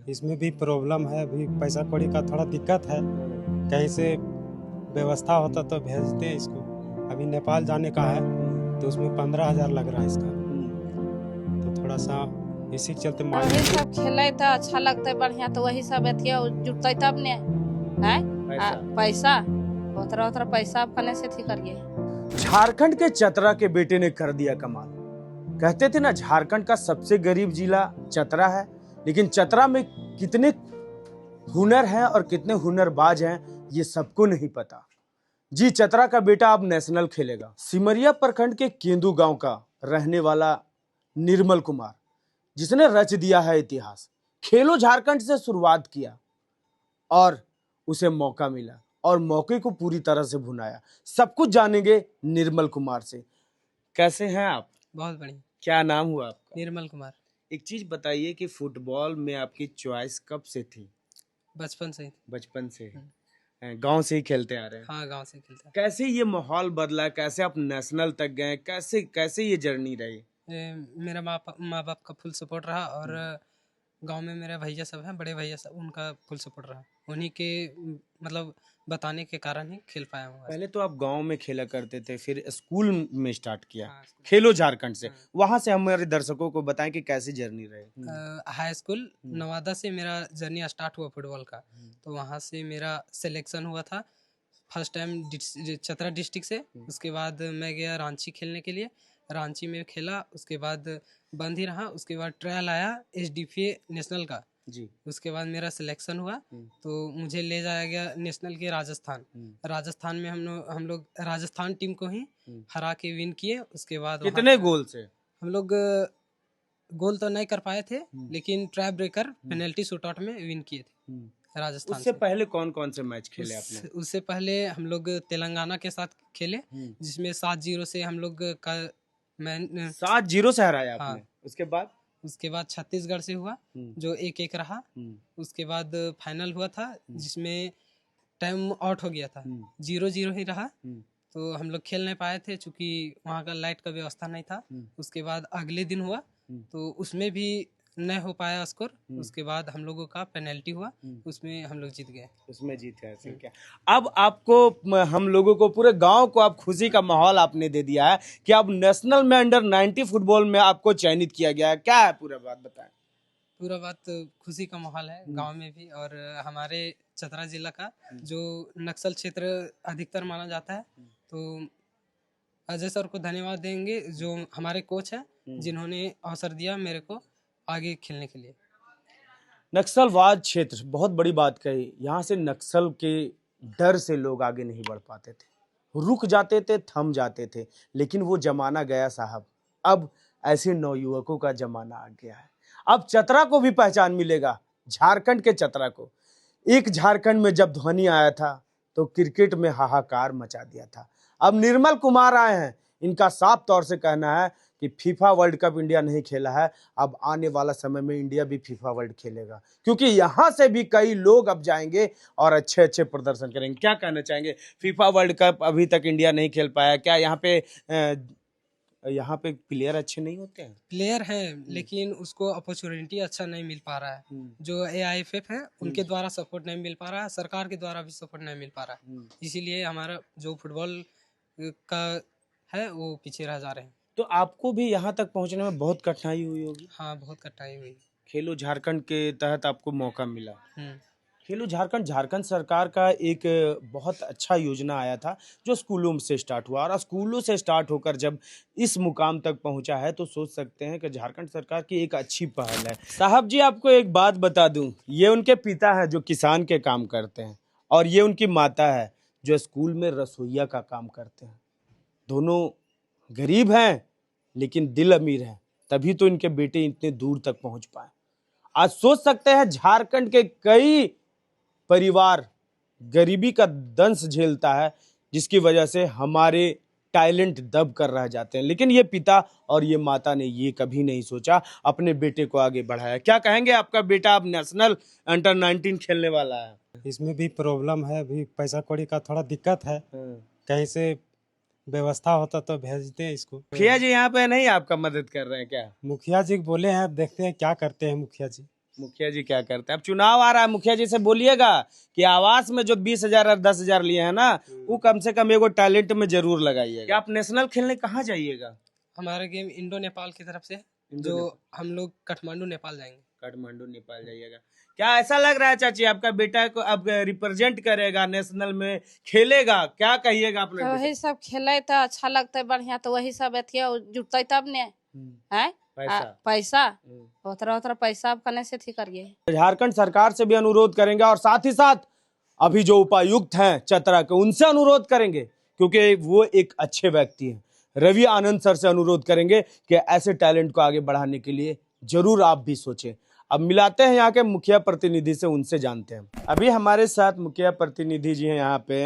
इसमें भी प्रॉब्लम है, अभी पैसा कौड़ी का थोड़ा दिक्कत है। कहीं से व्यवस्था होता तो भेजते इसको। अभी नेपाल जाने का है तो उसमें 15,000 लग रहा है इसका, तो थोड़ा सा इसी के चलते वही सब खेले तो अच्छा लगता है बढ़िया, तो वही सब अथिया जुटते तब ने है पैसा उतरा पैसा अपने से थी करिए। झारखंड के चतरा के बेटे ने कर दिया कमाल। कहते थे ना, झारखंड का सबसे गरीब जिला चतरा है, लेकिन चतरा में कितने हुनर हैं और कितने हुनरबाज हैं ये सबको नहीं पता। जी, चतरा का बेटा अब नेशनल खेलेगा। सिमरिया प्रखंड के केंदू गांव का रहने वाला निर्मल कुमार, जिसने रच दिया है इतिहास। खेलो झारखंड से शुरुआत किया और उसे मौका मिला और मौके को पूरी तरह से भुनाया। सब कुछ जानेंगे निर्मल कुमार से। कैसे हैं आप? बहुत बढ़िया। क्या नाम हुआ आपका? निर्मल कुमार। एक चीज बताइए कि फुटबॉल में आपकी चॉइस कब से थी? बचपन से ही। बचपन से गांव से ही खेलते आ रहे हैं? हाँ, गांव से खेलते हैं। कैसे ये माहौल बदला, कैसे आप नेशनल तक गए, कैसे कैसे ये जर्नी रही? मेरा माँ बाप का फुल सपोर्ट रहा और गांव में मेरे भैया सब हैं, बड़े भैया सब, उनका फुल सपोर्ट रहा। उन्हीं के मतलब बताने के कारण ही खेल पाया हूँ। पहले तो आप गांव में खेला करते थे, फिर स्कूल में स्टार्ट किया। हाँ, खेलो झारखंड से। वहां से हमारे दर्शकों को बताएं कि कैसी जर्नी रही। हाई स्कूल नवादा से मेरा जर्नी स्टार्ट हुआ फुटबॉल का। तो वहाँ से मेरा सिलेक्शन हुआ था फर्स्ट टाइम चतरा डिस्ट्रिक्ट से। उसके बाद मैं गया रांची खेलने के लिए, रांची में खेला, उसके बाद बंद ही रहा। उसके बाद ट्रायल आया SDPA नेशनल का जी। उसके बाद मेरा सिलेक्शन हुआ तो मुझे ले जाया गया नेशनल के राजस्थान में हम लोग राजस्थान टीम को ही हरा के विन किए। उसके बाद कितने गोल से? हम लोग गोल तो नहीं कर पाए थे, लेकिन ट्राई ब्रेकर पेनल्टी शूटआउट में विन किए थे राजस्थान। उससे पहले कौन कौन से मैच खेले आपने? उससे पहले हम लोग तेलंगाना के साथ खेले, जिसमें 7-0 से हम लोग का 7-0 से हराया आपने। हाँ। उसके बाद छत्तीसगढ़ से हुआ जो 1-1 रहा। उसके बाद फाइनल हुआ था जिसमें टाइम आउट हो गया था, 0-0 ही रहा। तो हम लोग खेल नहीं पाए थे चूंकि वहाँ का लाइट का व्यवस्था नहीं था। उसके बाद अगले दिन हुआ तो उसमें भी नहीं हो पाया स्कोर। उसके बाद हम लोगों का पेनल्टी हुआ, उसमें हम लोग जीत गए। उसमें जीत गए। ऐसे क्या अब आपको, हम लोगों को, पूरे गांव को आप खुशी का माहौल आपने दे दिया है कि अब नेशनल में अंडर 90 फुटबॉल में आपको चयनित किया गया है। क्या है पूरा बात बताएं। पूरा बात खुशी का माहौल है गांव में भी और हमारे चतरा जिला का जो नक्सल क्षेत्र अधिकतर माना जाता है। तो अजय सर को धन्यवाद देंगे जो हमारे कोच हैं, जिन्होंने अवसर दिया मेरे को आगे खेलने के लिए। नक्सलवाद क्षेत्र बहुत बड़ी बात कही। यहाँ से नक्सल के डर से लोग आगे नहीं बढ़ पाते थे, रुक जाते थे, थम जाते थे। लेकिन वो जमाना गया साहब। अब ऐसे नौयुवकों का जमाना आ गया है। अब चतरा को भी पहचान मिलेगा, झारखंड के चतरा को। एक झारखंड में जब धोनी आया था तो क्रिकेट में हाहाकार मचा दिया था। अब निर्मल कुमार आए हैं, इनका साफ तौर से कहना है कि फीफा वर्ल्ड कप इंडिया नहीं खेला है, अब आने वाला समय में इंडिया भी फीफा वर्ल्ड खेलेगा, क्योंकि यहाँ से भी कई लोग अब जाएंगे और अच्छे अच्छे प्रदर्शन करेंगे। क्या कहना चाहेंगे? फीफा वर्ल्ड कप अभी तक इंडिया नहीं खेल पाया, क्या यहाँ पे प्लेयर अच्छे नहीं होते हैं? प्लेयर हैं लेकिन उसको अपॉर्चुनिटी अच्छा नहीं मिल पा रहा है। जो AIFF है उनके द्वारा सपोर्ट नहीं मिल पा रहा है, सरकार के द्वारा भी सपोर्ट नहीं मिल पा रहा है। इसीलिए हमारा जो फुटबॉल का है वो पीछे रह जा रहे हैं। तो आपको भी यहाँ तक पहुँचने में बहुत कठिनाई हुई होगी। हाँ, बहुत कठिनाई हुई। खेलो झारखंड के तहत आपको मौका मिला। खेलो झारखंड सरकार का एक बहुत अच्छा योजना आया था जो स्कूलों से स्टार्ट हुआ, और स्कूलों से स्टार्ट होकर जब इस मुकाम तक पहुंचा है तो सोच सकते हैं कि झारखंड सरकार की एक अच्छी पहल है। साहब जी, आपको एक बात बता दूं, ये उनके पिता हैं जो किसान के काम करते हैं, और ये उनकी माता है जो स्कूल में रसोइया का काम करते हैं। दोनों गरीब हैं लेकिन दिल अमीर है, तभी तो इनके बेटे इतने दूर तक पहुंच पाए। आज सोच सकते हैं झारखंड के कई परिवार गरीबी का दंश झेलता है, जिसकी वजह से हमारे टैलेंट दब कर रह जाते हैं। लेकिन ये पिता और ये माता ने ये कभी नहीं सोचा, अपने बेटे को आगे बढ़ाया। क्या कहेंगे? आपका बेटा अब नेशनल अंडर 19 खेलने वाला है। इसमें भी प्रॉब्लम है, अभी पैसा कौड़ी का थोड़ा दिक्कत है। कहीं से व्यवस्था होता तो भेजते हैं इसको। मुखिया जी यहाँ पे नहीं आपका मदद कर रहे हैं क्या? मुखिया जी बोले हैं, अब देखते हैं क्या करते हैं मुखिया जी। मुखिया जी क्या करते हैं? अब चुनाव आ रहा है, मुखिया जी से बोलिएगा कि आवास में जो 20,000 और 10,000 लिए हैं ना, वो कम से कम एगो टैलेंट में जरूर लगाइएगा। क्या आप नेशनल खेलने कहाँ जाइएगा? हमारा गेम इंडो नेपाल की तरफ से है, जो हम लोग काठमांडू नेपाल जाएंगे। काठमांडू नेपाल जाइएगा। क्या ऐसा लग रहा है चाची आपका बेटा को अब रिप्रेजेंट करेगा, नेशनल में खेलेगा? क्या कहिएगा अपने तो वही सब खेले तो अच्छा लगता है बढ़िया, तो वही सब अथिया जुटते तब ने है पैसा उतरा उतरा पैसा आप कने से थी करिए। झारखंड सरकार से भी अनुरोध करेंगे और साथ ही साथ अभी जो उपायुक्त हैं चतरा के, उनसे अनुरोध करेंगे, क्योंकि वो एक अच्छे व्यक्ति हैं। रवि आनंद सर से अनुरोध करेंगे कि ऐसे टैलेंट को आगे बढ़ाने के लिए जरूर आप भी सोचें। अब मिलाते हैं यहाँ के मुखिया प्रतिनिधि से, उनसे जानते हैं। अभी हमारे साथ मुखिया प्रतिनिधि जी हैं यहाँ पे।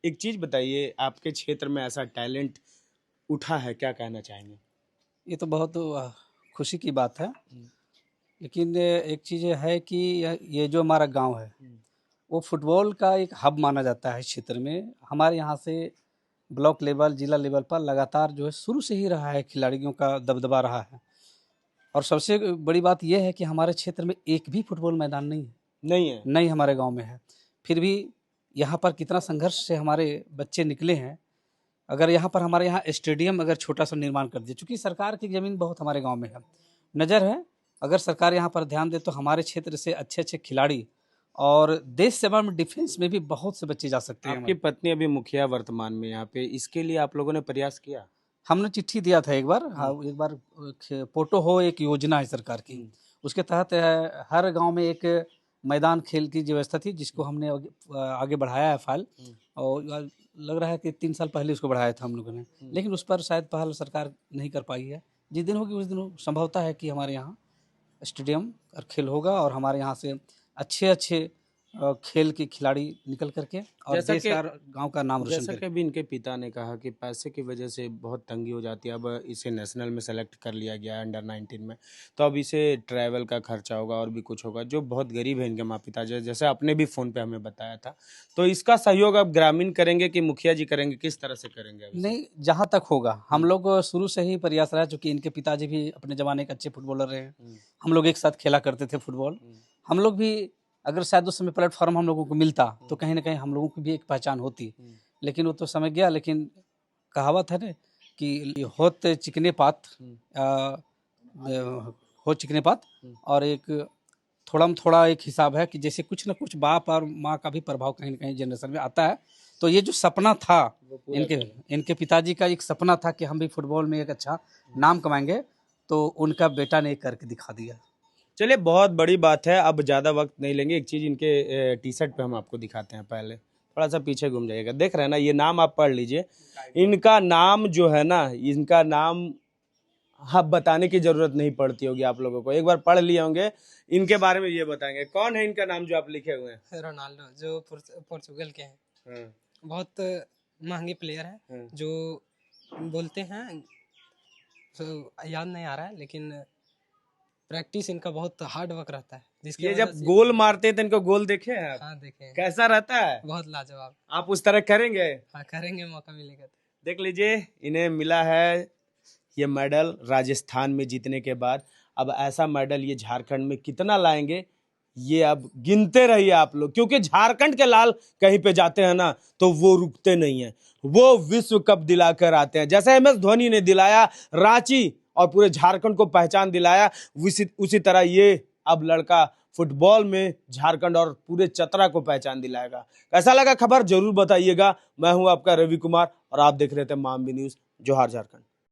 एक चीज बताइए, आपके क्षेत्र में ऐसा टैलेंट उठा है, क्या कहना चाहेंगे? ये तो बहुत खुशी की बात है, लेकिन एक चीज़ है कि ये जो हमारा गांव है वो फुटबॉल का एक हब माना जाता है इस क्षेत्र में। हमारे यहाँ से ब्लॉक लेवल, जिला लेवल पर लगातार जो है शुरू से ही रहा है, खिलाड़ियों का दबदबा रहा है। और सबसे बड़ी बात यह है कि हमारे क्षेत्र में एक भी फुटबॉल मैदान नहीं हमारे गांव में है। फिर भी यहाँ पर कितना संघर्ष से हमारे बच्चे निकले हैं। अगर यहाँ पर हमारे यहाँ स्टेडियम अगर छोटा सा निर्माण कर दिया, चूँकि सरकार की ज़मीन बहुत हमारे गांव में है, नज़र है, अगर सरकार यहाँ पर ध्यान दे तो हमारे क्षेत्र से अच्छे अच्छे खिलाड़ी और देश सेवा में, डिफेंस में भी बहुत से बच्चे जा सकते हैं। आपकी पत्नी अभी मुखिया वर्तमान में यहाँ पे, इसके लिए आप लोगों ने प्रयास किया? हमने चिट्ठी दिया था एक बार। हाँ, एक बार पोटो हो एक योजना है सरकार की, उसके तहत हर गांव में एक मैदान खेल की व्यवस्था थी, जिसको हमने आगे बढ़ाया है फाइल। और लग रहा है कि 3 साल पहले उसको बढ़ाया था हम लोगों ने, लेकिन उस पर शायद पहल सरकार नहीं कर पाई है। जिस दिन होगी उस दिन संभवतः है कि हमारे यहाँ स्टेडियम और खेल होगा और हमारे यहाँ से अच्छे अच्छे खेल के खिलाड़ी निकल करके और देश का, गांव का नाम रोशन करें। जैसा कि भी इनके पिता ने कहा कि पैसे की वजह से बहुत तंगी हो जाती है। अब इसे नेशनल में सेलेक्ट कर लिया गया है अंडर 19 में, तो अब इसे ट्रैवल का खर्चा होगा और भी कुछ होगा, जो बहुत गरीब है इनके माँ पिता, जैसे आपने भी फ़ोन पे हमें बताया था। तो इसका सहयोग अब ग्रामीण करेंगे कि मुखिया जी करेंगे, किस तरह से करेंगे? नहीं, जहाँ तक होगा हम लोग शुरू से ही प्रयास रहा, चूँकि इनके पिताजी भी अपने ज़माने के अच्छे फुटबॉलर रहे हैं। हम लोग एक साथ खेला करते थे फुटबॉल। हम लोग भी अगर शायद उस समय प्लेटफॉर्म हम लोगों को मिलता तो कहीं ना कहीं हम लोगों की भी एक पहचान होती, लेकिन वो तो समय गया। लेकिन कहावत है ना कि होत चिकने पात हो चिकने पात, और एक थोड़ा में थोड़ा एक हिसाब है कि जैसे कुछ ना कुछ बाप और माँ का भी प्रभाव कहीं ना कहीं जनरेशन में आता है। तो ये जो सपना था इनके पिताजी का, एक सपना था कि हम भी फुटबॉल में एक अच्छा नाम कमाएंगे, तो उनका बेटा ने करके दिखा दिया। चलिए, बहुत बड़ी बात है। अब ज़्यादा वक्त नहीं लेंगे। एक चीज़ इनके टी शर्ट पे हम आपको दिखाते हैं। पहले थोड़ा सा पीछे घूम जाइएगा, देख रहे हैं ना, ये नाम आप पढ़ लीजिए। इनका नाम जो है ना, इनका नाम हाँ बताने की ज़रूरत नहीं पड़ती होगी आप लोगों को, एक बार पढ़ लिए होंगे। इनके बारे में ये बताएंगे, कौन है इनका नाम जो आप लिखे हुए हैं? रोनाल्डो, जो पोर्चुगल के हैं। बहुत महंगे प्लेयर हैं, जो बोलते हैं याद नहीं आ रहा है, लेकिन प्रैक्टिस इनका बहुत हार्ड वर्क रहता है। जिसके ये जब गोल मारते हैं तो इनको गोल देखे हैं आप? हाँ, देखे हैं। कैसा रहता है? बहुत लाजवाब। आप उस तरह करेंगे? हाँ, करेंगे, मौका मिलेगा तो। देख लीजिए, इन्हें मिला है ये मेडल राजस्थान में जीतने के बाद। अब ऐसा मेडल ये झारखंड में कितना लाएंगे, ये अब गिनते रहिए आप लोग, क्योंकि झारखंड के लाल कहीं पे जाते हैं ना तो वो रुकते नहीं हैं, वो विश्व कप दिलाकर आते हैं। जैसे MS धोनी ने दिलाया रांची और पूरे झारखंड को पहचान दिलाया, उसी तरह ये अब लड़का फुटबॉल में झारखंड और पूरे चतरा को पहचान दिलाएगा। कैसा लगा खबर जरूर बताइएगा। मैं हूं आपका रवि कुमार और आप देख रहे थे मामबी न्यूज़, जोहार झारखंड।